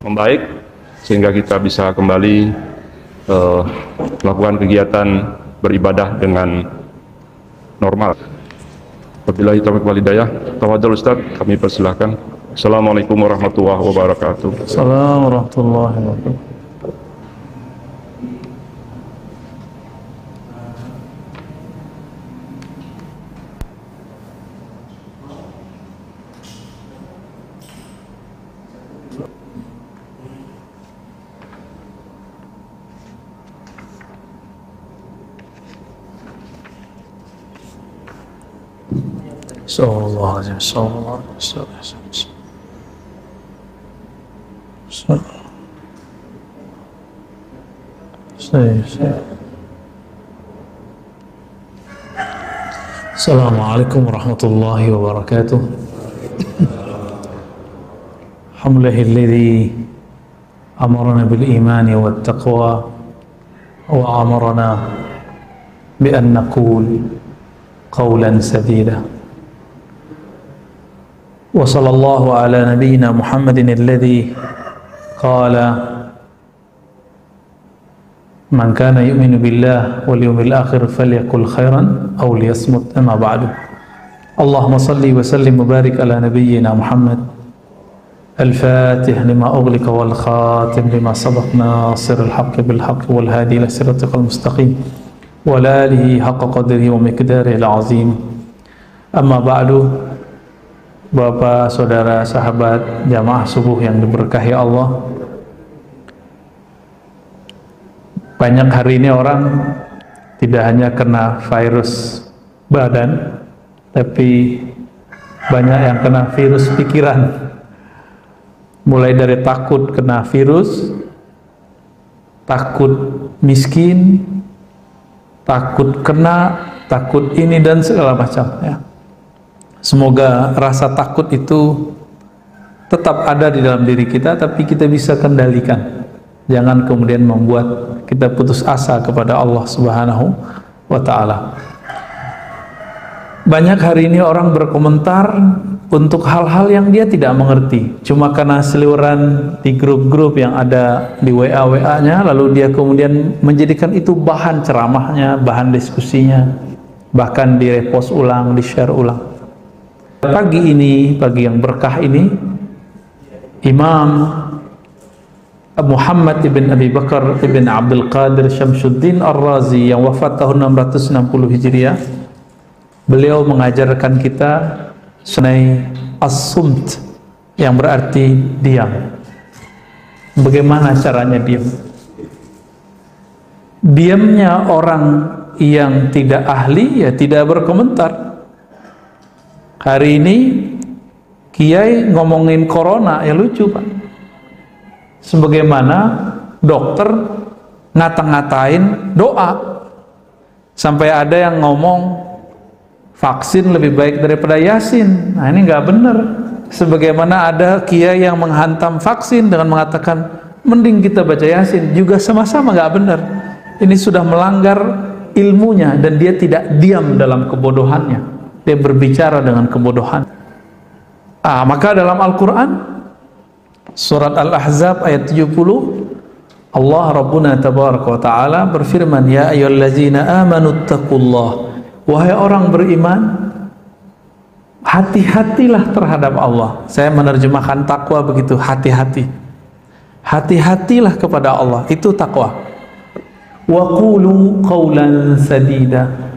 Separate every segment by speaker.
Speaker 1: membaik sehingga kita bisa kembali melakukan kegiatan beribadah dengan normal. Wabillahi taufiq wal hidayah. Tafadhol Ustaz, kami persilahkan. Assalamualaikum warahmatullahi wabarakatuh.
Speaker 2: Assalamualaikum warahmatullahi wabarakatuh. Sallallahu alaihi wasallam. Assalamualaikum warahmatullahi wabarakatuh. Alhamdulillahilladzi amarna bil imani wat taqwa wa amarna bi an naqul qawlan sadida. Wa sallallahu ala nabiyyina Muhammadin alladhi qala man kana yu'minu billah wal yawmil akhir falyaqul khairan aw liyasmut. Amma ba'du. Allahumma salli wa sallim wa barik ala nabiyyina Muhammad al-fatih lima ughliqa wal khatim lima sabaq nasiril haqqi bil haqqi wal hadi ila siratal mustaqim wa alihi haqqa qadrihi wa miqdarihi al-azim. Amma ba'du. Bapak, saudara, sahabat, jamaah subuh yang diberkahi Allah. Banyak hari ini orang tidak hanya kena virus badan, tapi banyak yang kena virus pikiran. Mulai dari takut kena virus, takut miskin, takut kena, takut ini dan segala macam, ya. Semoga rasa takut itu tetap ada di dalam diri kita, tapi kita bisa kendalikan. Jangan kemudian membuat kita putus asa kepada Allah Subhanahu wa ta'ala. Banyak hari ini orang berkomentar untuk hal-hal yang dia tidak mengerti, cuma karena seliweran di grup-grup yang ada di WA-WA-nya, lalu dia kemudian menjadikan itu bahan ceramahnya, bahan diskusinya, bahkan di-repost ulang, di-share ulang. Pagi ini, pagi yang berkah ini, Imam Muhammad ibn Abi Bakar ibn Abdul Qadir Syamsuddin Ar-Razi yang wafat tahun 660 Hijriah, beliau mengajarkan kita mengenai as-sumt, yang berarti diam. Bagaimana caranya diam? Diamnya orang yang tidak ahli, ya tidak berkomentar. Hari ini kiai ngomongin corona, ya lucu Pak. Sebagaimana dokter ngata-ngatain doa. Sampai ada yang ngomong vaksin lebih baik daripada Yasin. Nah ini nggak benar. Sebagaimana ada kiai yang menghantam vaksin dengan mengatakan mending kita baca Yasin, juga sama-sama nggak benar. Ini sudah melanggar ilmunya dan dia tidak diam dalam kebodohannya. Dia berbicara dengan kebodohan. Maka dalam Al-Quran surat Al-Ahzab ayat 70, Allah Rabbuna Tabaraka wa Ta'ala berfirman, ya ayyuhallazina amanu taqullah, wahai orang beriman, hati-hatilah terhadap Allah. Saya menerjemahkan takwa begitu, hati-hati. Hati-hatilah kepada Allah, itu takwa. Wa qulu qawlan sadida,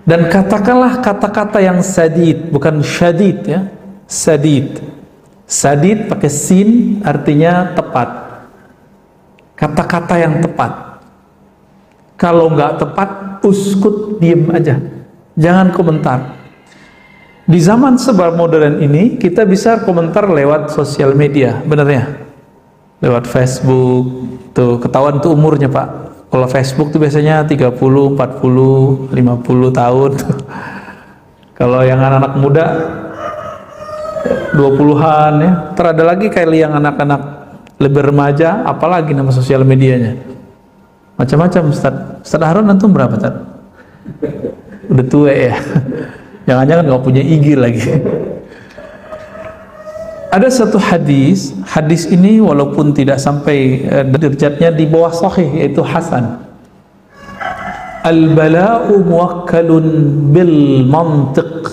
Speaker 2: dan katakanlah kata-kata yang sadid, bukan syadid, ya. Sadid. Sadid pakai sin, artinya tepat. Kata-kata yang tepat. Kalau nggak tepat, uskut, diem aja. Jangan komentar. Di zaman serba modern ini, kita bisa komentar lewat sosial media, bener ya? Lewat Facebook, tuh ketahuan tuh umurnya Pak. Kalau Facebook tuh biasanya 30, 40, 50 tahun. Kalau yang anak-anak muda 20-an, ya. Terada lagi kayak yang anak-anak lebih remaja, apalagi nama sosial medianya. Macam-macam Ustaz. Ustaz Harun antum berapa Ustaz? Udah tua ya. Jangan-jangan nggak punya IG lagi. Ada satu hadis, hadis ini walaupun tidak sampai derajatnya di bawah sahih, yaitu hasan. Al-bala'u muwakkalun bil mantiq.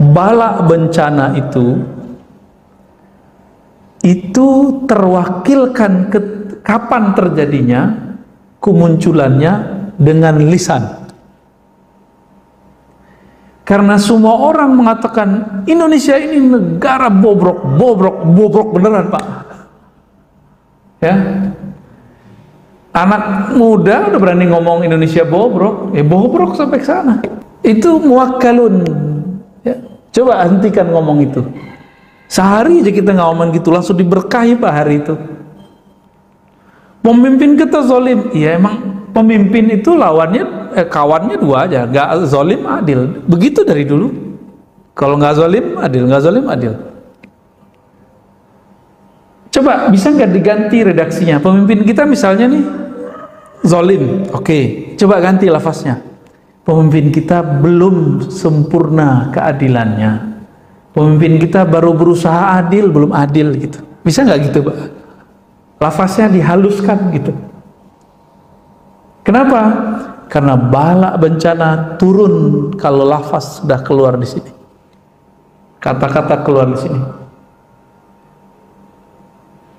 Speaker 2: Bala bencana itu terwakilkan kapan terjadinya, kemunculannya dengan lisan. Karena semua orang mengatakan Indonesia ini negara bobrok beneran, Pak. Ya. Anak muda udah berani ngomong Indonesia bobrok, bobrok sampai ke sana. Itu muwakkalun. Ya. Coba hentikan ngomong itu. Sehari aja kita ngomong gitu, langsung diberkahi Pak hari itu. Pemimpin kita zalim, ya emang pemimpin itu lawannya kawannya dua aja, nggak zalim adil. Begitu dari dulu. Kalau nggak zalim adil, nggak zalim adil. Coba bisa nggak diganti redaksinya? Pemimpin kita misalnya nih zalim, oke. Coba ganti lafaznya. Pemimpin kita belum sempurna keadilannya. Pemimpin kita baru berusaha adil, belum adil gitu. Bisa nggak gitu, Pak? Lafaznya dihaluskan gitu. Kenapa? Karena bala bencana turun kalau lafaz sudah keluar di sini. Kata-kata keluar di sini.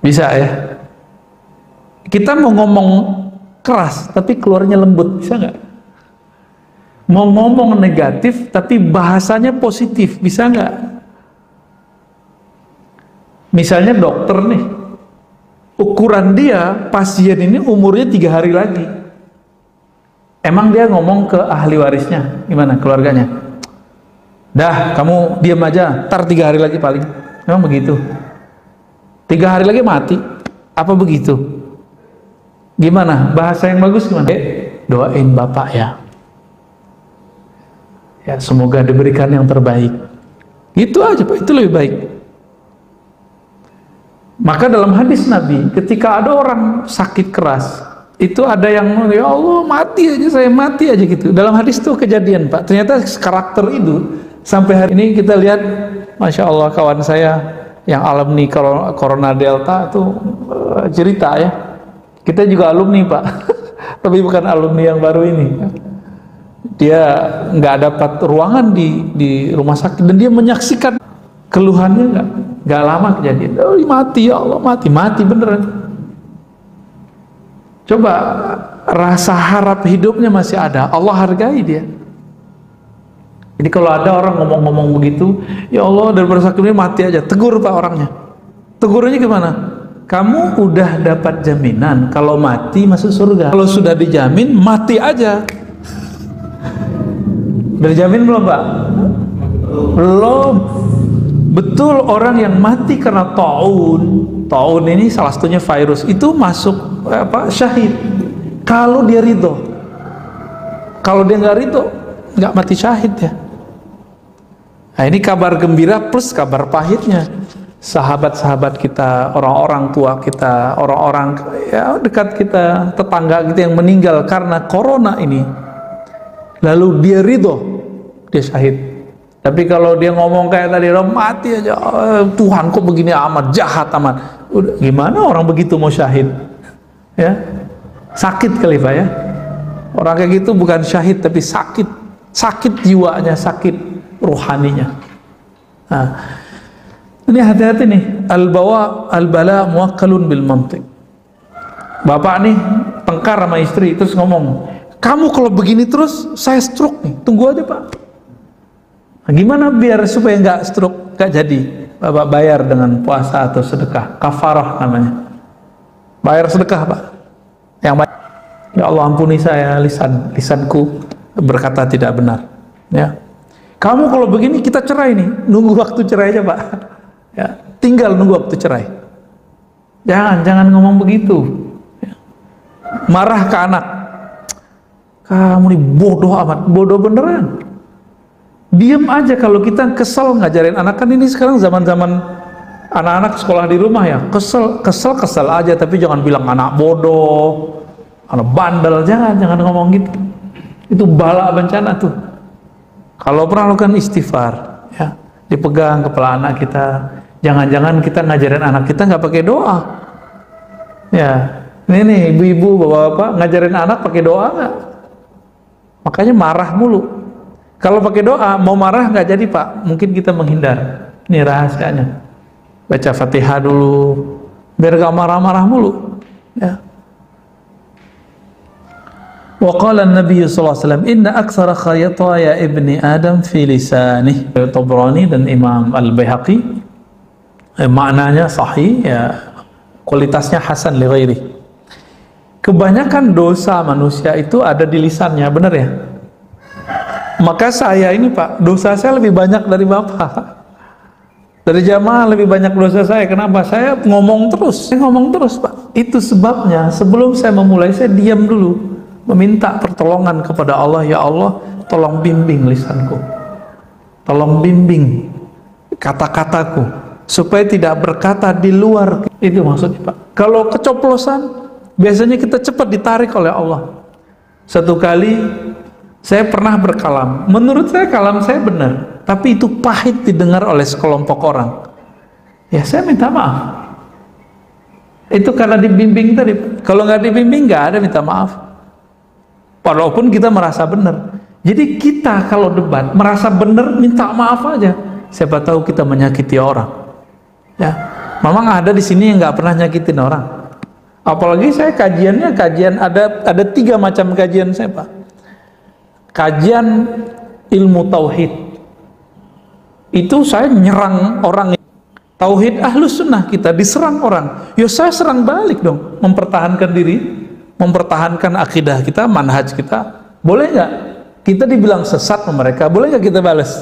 Speaker 2: Bisa ya? Kita mau ngomong keras tapi keluarnya lembut, bisa nggak? Mau ngomong negatif tapi bahasanya positif, bisa nggak? Misalnya dokter nih, ukuran dia pasien ini umurnya 3 hari lagi. Emang dia ngomong ke ahli warisnya, gimana keluarganya? Dah, kamu diam aja, ntar 3 hari lagi paling. Emang begitu? 3 hari lagi mati, apa begitu? Gimana? Bahasa yang bagus gimana? Doain bapak ya. Ya, semoga diberikan yang terbaik. Itu aja Pak, itu lebih baik. Maka dalam hadis Nabi, ketika ada orang sakit keras, itu ada yang, ya Allah mati aja, saya mati aja gitu. Dalam hadis itu kejadian Pak. Ternyata karakter itu sampai hari ini kita lihat, Masya Allah kawan saya yang alumni Corona Delta itu cerita ya. Kita juga alumni Pak, tapi bukan alumni yang baru ini. Dia nggak dapat ruangan di rumah sakit dan dia menyaksikan keluhannya nggak lama kejadian. Oh, mati ya Allah, mati beneran. Coba rasa harap hidupnya masih ada, Allah hargai dia. Jadi kalau ada orang ngomong-ngomong begitu, ya Allah daripada sakit ini mati aja, tegur Pak orangnya. Tegurnya gimana? Kamu udah dapat jaminan kalau mati masuk surga. Kalau sudah dijamin mati aja. Udah dijamin belum Pak? Belum. Betul, orang yang mati karena taun ini salah satunya virus, itu masuk syahid kalau dia ridho. Kalau dia nggak ridho, nggak mati syahid ya. Nah, ini kabar gembira plus kabar pahitnya. Sahabat-sahabat kita, orang-orang tua kita, orang-orang ya dekat kita, tetangga kita yang meninggal karena corona ini, lalu dia ridho, dia syahid. Tapi kalau dia ngomong kayak tadi, mati aja, Tuhan kok begini amat, jahat amat. Udah, gimana orang begitu mau syahid? Ya, sakit kali Pak ya. Orang kayak gitu bukan syahid tapi sakit jiwanya, sakit rohaninya. Nah, ini hati-hati nih. Al-bala muwakkalun bil mantiq. Bapak nih tengkar sama istri terus ngomong, kamu kalau begini terus saya stroke nih. Tunggu aja Pak. Nah, gimana biar supaya nggak stroke, nggak jadi? Bapak bayar dengan puasa atau sedekah, kafarah namanya. Bayar sedekah Pak. Yang baik. Ya Allah ampuni saya, lisanku berkata tidak benar. Ya. Kamu kalau begini kita cerai nih, nunggu waktu cerai aja Pak. Ya, tinggal nunggu waktu cerai. Jangan ngomong begitu. Ya. Marah ke anak. Kamu nih bodoh amat, bodoh beneran. Diam aja kalau kita kesel ngajarin anak. Kan ini sekarang zaman-zaman anak-anak sekolah di rumah ya, kesel aja, tapi jangan bilang anak bodoh, anak bandel, jangan ngomong gitu. Itu bala bencana tuh. Kalau pernah lakukan istighfar ya, dipegang kepala anak kita. Jangan-jangan kita ngajarin anak kita nggak pakai doa. Ya, ini nih ibu-ibu, bapak-bapak ngajarin anak pakai doa nggak? Makanya marah mulu. Kalau pakai doa mau marah nggak jadi pak. Mungkin kita menghindar. Ini rahasianya. Baca Fatihah dulu, biar gak marah-marah mulu. Ya. Wa qala an-nabiy sallallahu alaihi wasallam inna aktsara khayataya ibni adam fi lisanih. Tabrani dan Imam Al-Baihaqi, maknanya sahih, ya, kualitasnya hasan li ghairi. Kebanyakan dosa manusia itu ada di lisannya, benar ya? Maka saya ini pak, dosa saya lebih banyak dari bapak, dari jamaah lebih banyak dosa saya. Kenapa? Saya ngomong terus, pak. Itu sebabnya sebelum saya memulai, saya diam dulu, meminta pertolongan kepada Allah. Ya Allah, tolong bimbing lisanku, tolong bimbing kata-kataku, supaya tidak berkata di luar. Itu maksudnya pak. Kalau kecoplosan, biasanya kita cepat ditarik oleh Allah. Satu kali saya pernah berkalam, menurut saya kalam saya benar, tapi itu pahit didengar oleh sekelompok orang. Ya saya minta maaf. Itu karena dibimbing tadi. Kalau nggak dibimbing nggak ada minta maaf. Walaupun kita merasa benar. Jadi kita kalau debat merasa benar, minta maaf aja. Siapa tahu kita menyakiti orang. Ya, memang ada di sini yang nggak pernah nyakitin orang. Apalagi saya kajiannya ada 3 macam kajian saya pak. Kajian ilmu tauhid. Itu saya nyerang orang. Tauhid ahlus sunnah kita diserang orang, ya saya serang balik dong, mempertahankan diri, mempertahankan akidah kita, manhaj kita. Boleh nggak kita dibilang sesat sama mereka? Boleh nggak kita balas?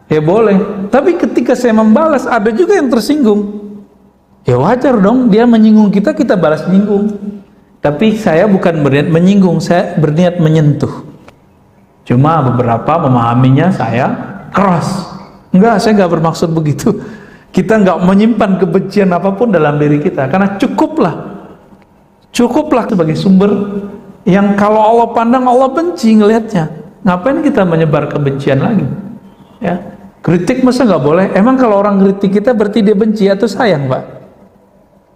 Speaker 2: Ya boleh. Tapi ketika saya membalas, ada juga yang tersinggung. Ya wajar dong, dia menyinggung kita, kita balas menyinggung. Tapi saya bukan berniat menyinggung, saya berniat menyentuh. Cuma beberapa memahaminya saya keras. Enggak, saya nggak bermaksud begitu. Kita nggak menyimpan kebencian apapun dalam diri kita, karena cukuplah sebagai sumber yang kalau Allah pandang Allah benci ngelihatnya. Ngapain kita menyebar kebencian lagi? Ya, kritik masa nggak boleh? Emang kalau orang kritik kita berarti dia benci atau sayang, Pak?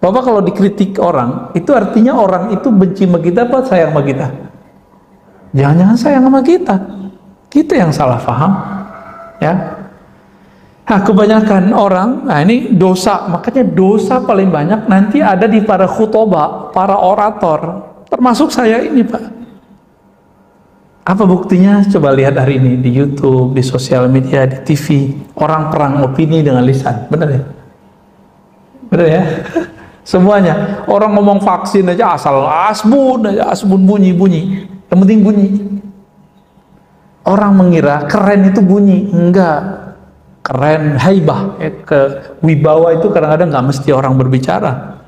Speaker 2: Bapak kalau dikritik orang, itu artinya orang itu benci sama kita apa sayang sama kita? Jangan-jangan sayang sama kita. Kita yang salah paham, ya. Nah, kebanyakan orang, nah ini dosa, makanya dosa paling banyak nanti ada di para khutbah, para orator, termasuk saya ini Pak. Apa buktinya? Coba lihat hari ini di YouTube, di sosial media, di TV, orang perang opini dengan lisan, benar ya? Benar ya? Semuanya, orang ngomong vaksin aja asal asbun bunyi, yang penting bunyi. Orang mengira keren itu bunyi, enggak. Keren, haibah, wibawa itu kadang-kadang nggak mesti orang berbicara.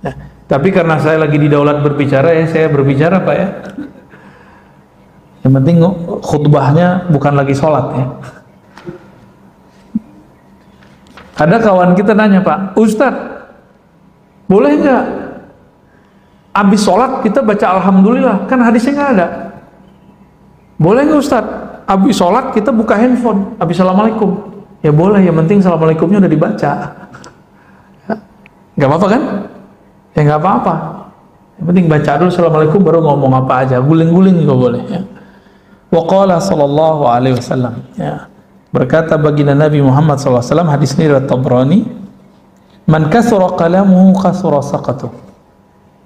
Speaker 2: Ya, tapi karena saya lagi di daulat berbicara, ya saya berbicara Pak ya. Yang penting khutbahnya bukan lagi sholat ya. Ada kawan kita nanya Pak, Ustadz, boleh nggak abis sholat kita baca alhamdulillah? Kan hadisnya nggak ada. Boleh nggak Ustadz, abis sholat kita buka handphone, abis assalamualaikum? Ya boleh, yang penting assalamualaikumnya udah dibaca. Ya, nggak apa-apa kan? Ya nggak apa-apa. Yang penting baca dulu assalamualaikum baru ngomong apa aja, guling-guling juga boleh. Ya. Wa qala sallallahu alaihi wasallam. Ya. Berkata baginda Nabi Muhammad sallallahu alaihi wasallam, hadis ini riwayat Tabrani, man kasura kalamuhu kasura saqatu.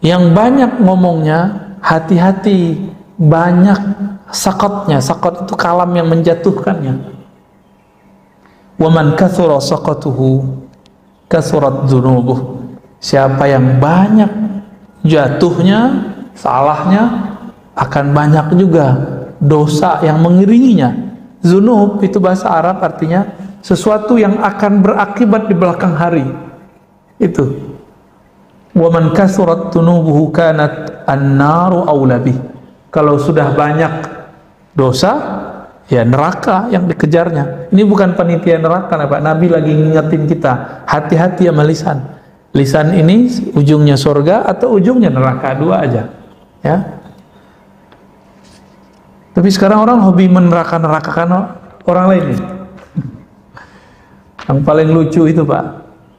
Speaker 2: Yang banyak ngomongnya, hati-hati, banyak sakotnya. Sakot itu kalam yang menjatuhkannya. Wa man kathura saqatuhu kathurat dzunubuh. Siapa yang banyak jatuhnya, salahnya, akan banyak juga dosa yang mengiringinya. Dzunub itu bahasa Arab artinya sesuatu yang akan berakibat di belakang hari. Itu. Wa man kathurat dzunubuhu kanat an-naru aula bih. Kalau sudah banyak dosa, ya neraka yang dikejarnya. Ini bukan panitia neraka Pak. Nabi lagi ngingetin kita, hati-hati sama lisan. Lisan ini ujungnya surga atau ujungnya neraka, dua aja. Ya. Tapi sekarang orang hobi meneraka-nerakakan orang lain. Yang paling lucu itu Pak,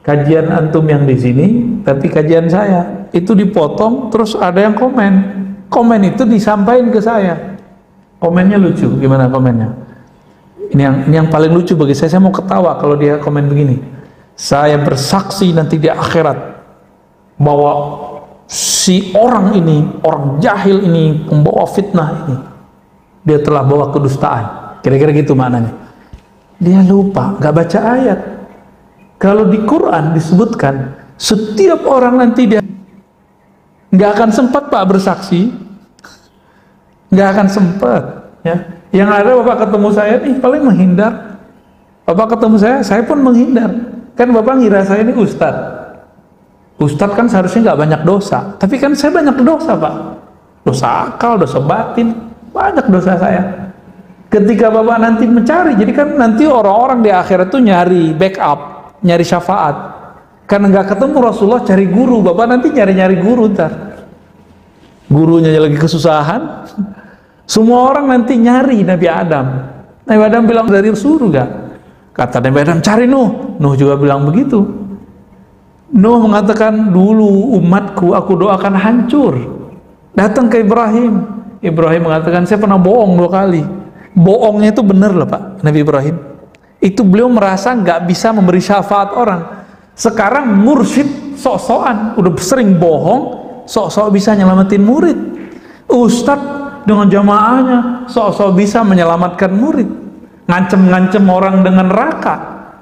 Speaker 2: kajian antum yang di sini, tapi kajian saya itu dipotong, terus ada yang komen itu disampaikan ke saya. Komennya lucu, gimana komennya? Ini yang paling lucu bagi saya mau ketawa kalau dia komen begini. Saya bersaksi nanti di akhirat bahwa si orang ini, orang jahil ini, pembawa fitnah ini, dia telah bawa kedustaan. Kira-kira gitu maknanya. Dia lupa, nggak baca ayat. Kalau di Quran disebutkan setiap orang nanti dia nggak akan sempat Pak bersaksi, nggak akan sempat. Ya, yang ada Bapak ketemu saya nih paling menghindar. Bapak ketemu saya pun menghindar. Kan Bapak ngira saya ini ustadz. Ustadz kan seharusnya nggak banyak dosa, tapi kan saya banyak dosa Pak. Dosa akal, dosa batin, banyak dosa saya. Ketika Bapak nanti mencari, jadi kan nanti orang-orang di akhirat itu nyari backup, nyari syafaat. Karena nggak ketemu Rasulullah, cari guru. Bapak nanti nyari-nyari guru ntar. Gurunya lagi kesusahan. Semua orang nanti nyari Nabi Adam. Nabi Adam bilang dari surga. Kata Nabi Adam, cari Nuh. Nuh juga bilang begitu. Nuh mengatakan, dulu umatku aku doakan hancur. Datang ke Ibrahim. Ibrahim mengatakan, saya pernah bohong 2 kali. Bohongnya itu benar loh Pak, Nabi Ibrahim. Itu beliau merasa nggak bisa memberi syafaat orang. Sekarang mursyid sok-sokan, udah sering bohong, sok-sok bisa nyelamatin murid. Ustadz dengan jamaahnya sok-sok bisa menyelamatkan murid, ngancem-ngancem orang dengan neraka.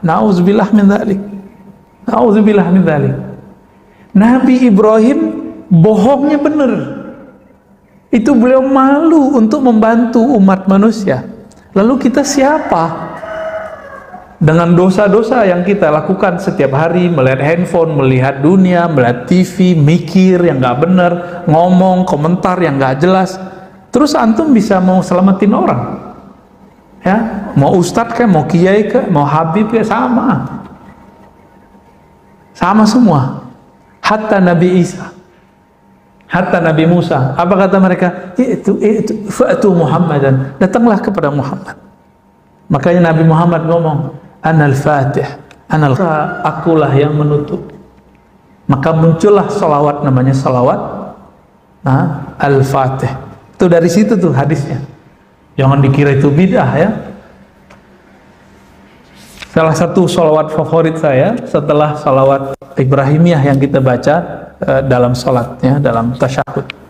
Speaker 2: Nauzubillah min dzalik. Nauzubillah min dzalik. Nabi Ibrahim bohongnya benar. Itu beliau malu untuk membantu umat manusia. Lalu kita siapa? Dengan dosa-dosa yang kita lakukan setiap hari, melihat handphone, melihat dunia, melihat TV, mikir yang nggak benar, ngomong, komentar yang nggak jelas. Terus antum bisa mau selamatin orang? Ya, mau ustadz kayak, mau kiai kayak, mau habib kayak, sama. Sama semua. Hatta Nabi Isa, hatta Nabi Musa, apa kata mereka? Itu fa'tu Muhammadan, datanglah kepada Muhammad. Makanya Nabi Muhammad ngomong, Anal Fatih, akulah yang menutup. Maka muncullah salawat, namanya salawat Al-Fatih. Itu dari situ tuh hadisnya. Jangan dikira itu bid'ah ya. Salah satu salawat favorit saya setelah salawat Ibrahimiyah yang kita baca dalam salat ya, dalam tasyahud.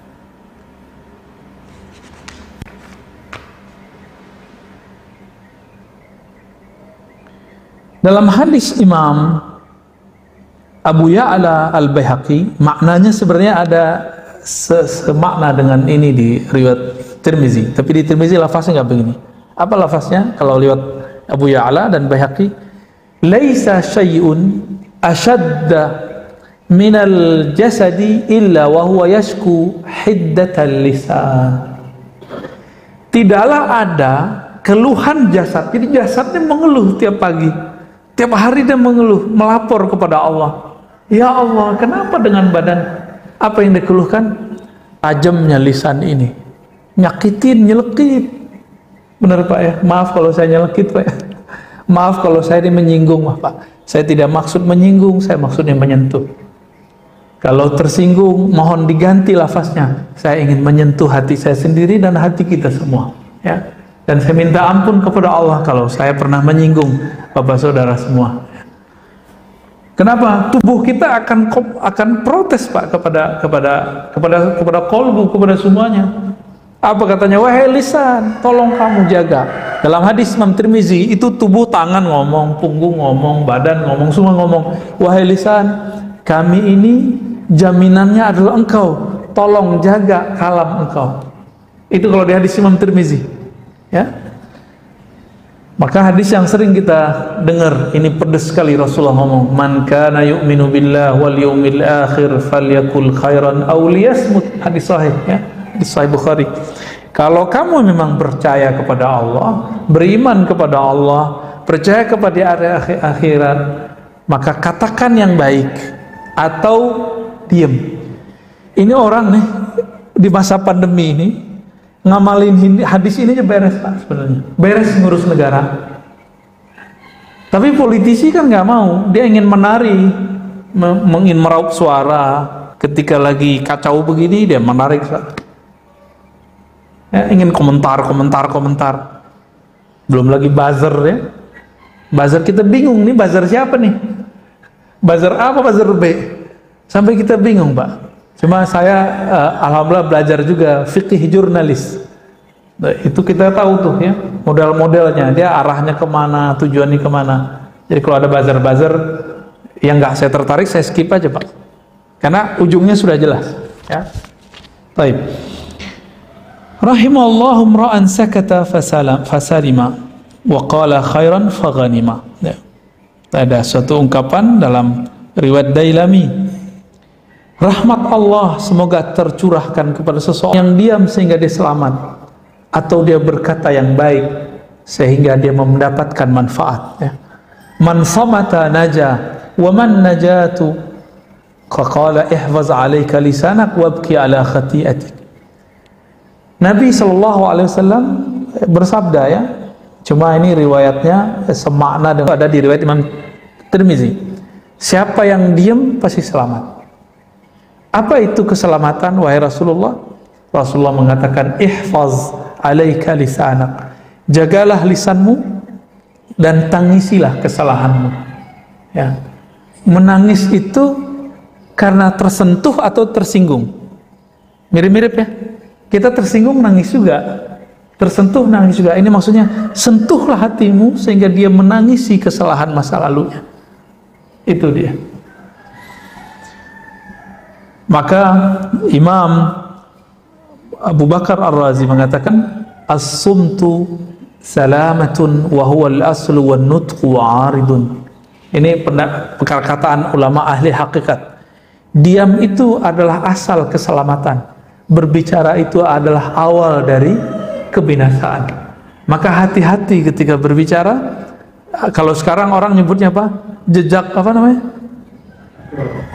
Speaker 2: Dalam hadis Imam Abu Ya'la Al-Baihaqi, maknanya sebenarnya ada semakna dengan ini di riwayat Tirmizi, tapi di Tirmizi lafaznya nggak begini. Apa lafaznya? Kalau riwayat Abu Ya'la dan Baihaqi, laisa syai'un ashadda minal jasadi illa wa huwa yashku hiddatal lisan. Tidaklah ada keluhan jasad. Jadi jasadnya mengeluh tiap pagi, tiap hari dia mengeluh, melapor kepada Allah. Ya Allah, kenapa dengan badan? Apa yang dikeluhkan? Tajamnya lisan ini, nyakitin, nyelekit. Benar Pak ya? Maaf kalau saya nyelekit Pak ya. Maaf kalau saya ini menyinggung Pak. Saya tidak maksud menyinggung, saya maksudnya menyentuh. Kalau tersinggung, mohon diganti lafaznya. Saya ingin menyentuh hati saya sendiri dan hati kita semua ya. Dan saya minta ampun kepada Allah kalau saya pernah menyinggung Bapak Saudara semua. Kenapa? Tubuh kita akan protes Pak kepada kolbu, kepada semuanya. Apa katanya? Wahai lisan, tolong kamu jaga. Dalam hadis Imam Tirmizi itu tubuh, tangan ngomong, punggung ngomong, badan ngomong, semua ngomong. Wahai lisan, kami ini jaminannya adalah engkau. Tolong jaga kalam engkau. Itu kalau di hadis Imam Tirmizi. Ya. Maka hadis yang sering kita dengar, ini pedas sekali Rasulullah ngomong, man kana yu'minu billah wal yawmil akhir falyakul khairan aw liyasmut. Hadis sahih ya, hadis sahih Bukhari. Kalau kamu memang percaya kepada Allah, beriman kepada Allah, percaya kepada hari akhirat, maka katakan yang baik atau diam. Ini orang nih di masa pandemi ini ngamalin hadis ini aja beres Pak sebenarnya. Beres ngurus negara. Tapi politisi kan nggak mau, dia ingin menari, ingin meraup suara. Ketika lagi kacau begini dia menarik, ya, ingin komentar. Belum lagi buzzer ya, buzzer kita bingung nih, buzzer siapa nih, buzzer A apa buzzer B, sampai kita bingung Pak. Cuma saya alhamdulillah belajar juga fikih jurnalis. Nah, itu kita tahu tuh ya model-modelnya, dia arahnya kemana, tujuannya kemana. Jadi kalau ada buzzer yang nggak saya tertarik, saya skip aja Pak, karena ujungnya sudah jelas ya. Baik. Rahimallahu imra'an sakata fasalima wa qala khairan faghanima. Ya. Ada suatu ungkapan dalam riwayat Dailami, rahmat Allah semoga tercurahkan kepada seseorang yang diam sehingga dia selamat, atau dia berkata yang baik sehingga dia mendapatkan manfaat ya. Man samata naja wa man najatu qala ihfaz alayka lisanak wabki ala khati'atik. Nabi SAW bersabda ya, cuma ini riwayatnya semakna dengan ada di riwayat Imam Tirmizi, siapa yang diam pasti selamat. Apa itu keselamatan wahai Rasulullah? Rasulullah mengatakan ihfaz alaika lisanak, jagalah lisanmu dan tangisilah kesalahanmu ya. Menangis itu karena tersentuh atau tersinggung, mirip-mirip ya. Kita tersinggung nangis juga, tersentuh nangis juga. Ini maksudnya sentuhlah hatimu sehingga dia menangisi kesalahan masa lalunya. Itu dia. Maka Imam Abu Bakar Ar-Razi mengatakan as-sumtu salamatun wa huwa al-aslu wan nutqu aridun. Ini perkataan ulama ahli hakikat. Diam itu adalah asal keselamatan, berbicara itu adalah awal dari kebinasaan. Maka hati-hati ketika berbicara. Kalau sekarang orang nyebutnya apa? Jejak apa namanya?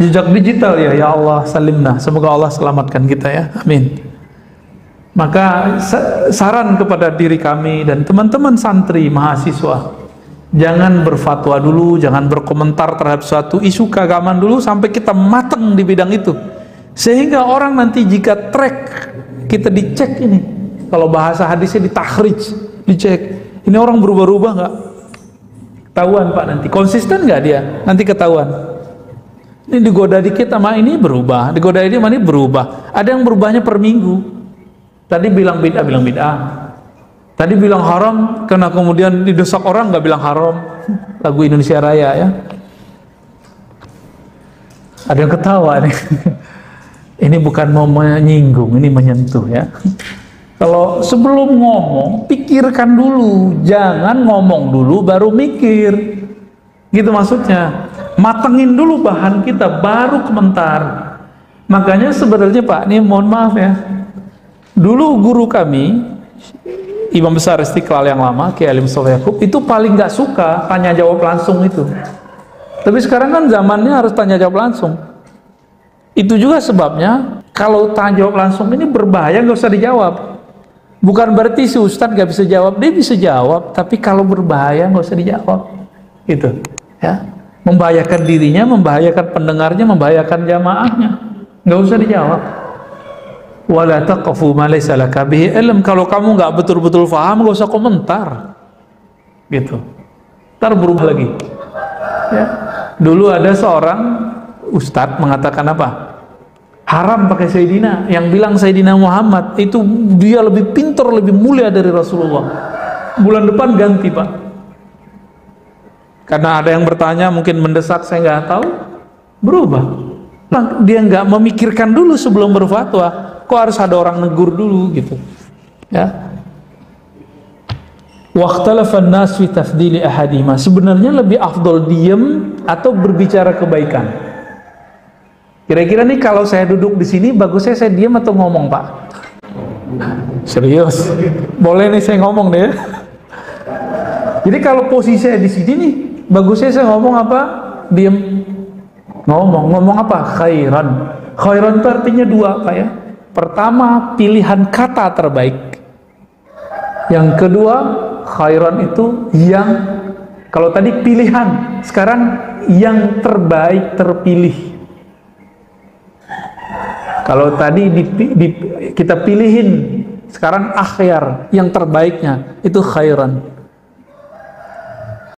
Speaker 2: Jejak digital ya. Ya Allah salimna, semoga Allah selamatkan kita ya, amin. Maka saran kepada diri kami dan teman-teman santri mahasiswa, jangan berfatwa dulu, jangan berkomentar terhadap suatu isu keagamaan dulu sampai kita matang di bidang itu, sehingga orang nanti jika track kita dicek, ini kalau bahasa hadisnya ditakhrij, dicek ini orang berubah-ubah nggak, ketahuan Pak, nanti konsisten nggak dia, nanti ketahuan. Ini digoda dikit sama ini berubah, digoda ini sama ini berubah. Ada yang berubahnya per minggu. Tadi bilang bid'ah, bilang bid'ah. Tadi bilang haram, karena kemudian didesak orang nggak bilang haram. Lagu Indonesia Raya ya. Ada yang ketawa nih. Ini bukan mau menyinggung, ini menyentuh ya. Kalau sebelum ngomong, pikirkan dulu. Jangan ngomong dulu baru mikir. Gitu maksudnya. Matengin dulu bahan kita, baru komentar. Makanya sebenarnya Pak, ini mohon maaf ya. Dulu guru kami, Imam Besar Istiqlal yang lama, Kiai Ali Mustafa Yaqub, itu paling nggak suka tanya jawab langsung itu. Tapi sekarang kan zamannya harus tanya jawab langsung. Itu juga sebabnya kalau tanya jawab langsung ini berbahaya, nggak usah dijawab. Bukan berarti si Ustadz nggak bisa jawab, dia bisa jawab. Tapi kalau berbahaya nggak usah dijawab. Gitu, ya. Membahayakan dirinya, membahayakan pendengarnya, membahayakan jamaahnya, nggak usah dijawab. Wala taqfu ma laysa laka bihi ilm. Kalau kamu nggak betul-betul paham, nggak usah komentar. Gitu. Ntar berubah lagi. Ya. Dulu ada seorang ustadz mengatakan apa? Haram pakai Sayyidina. Yang bilang Sayyidina Muhammad itu dia lebih pintar, lebih mulia dari Rasulullah. Bulan depan ganti Pak. Karena ada yang bertanya, mungkin mendesak, saya nggak tahu, berubah. Dia nggak memikirkan dulu sebelum berfatwa. Kok harus ada orang negur dulu gitu ya. Waqtalafan nas fi tafdili ahadima. Sebenarnya lebih afdol diem atau berbicara kebaikan. Kira-kira nih kalau saya duduk di sini, bagusnya saya diem atau ngomong Pak? Serius? Boleh nih saya ngomong deh. Jadi kalau posisi saya di sini nih, bagusnya saya ngomong apa? Diem. Ngomong apa? Khairan. Khairan itu artinya dua Pak ya. Pertama, pilihan kata terbaik. Yang kedua, khairan itu yang Kalau tadi pilihan, sekarang yang terbaik terpilih. Kalau tadi kita pilihin, sekarang akhyar, yang terbaiknya itu khairan.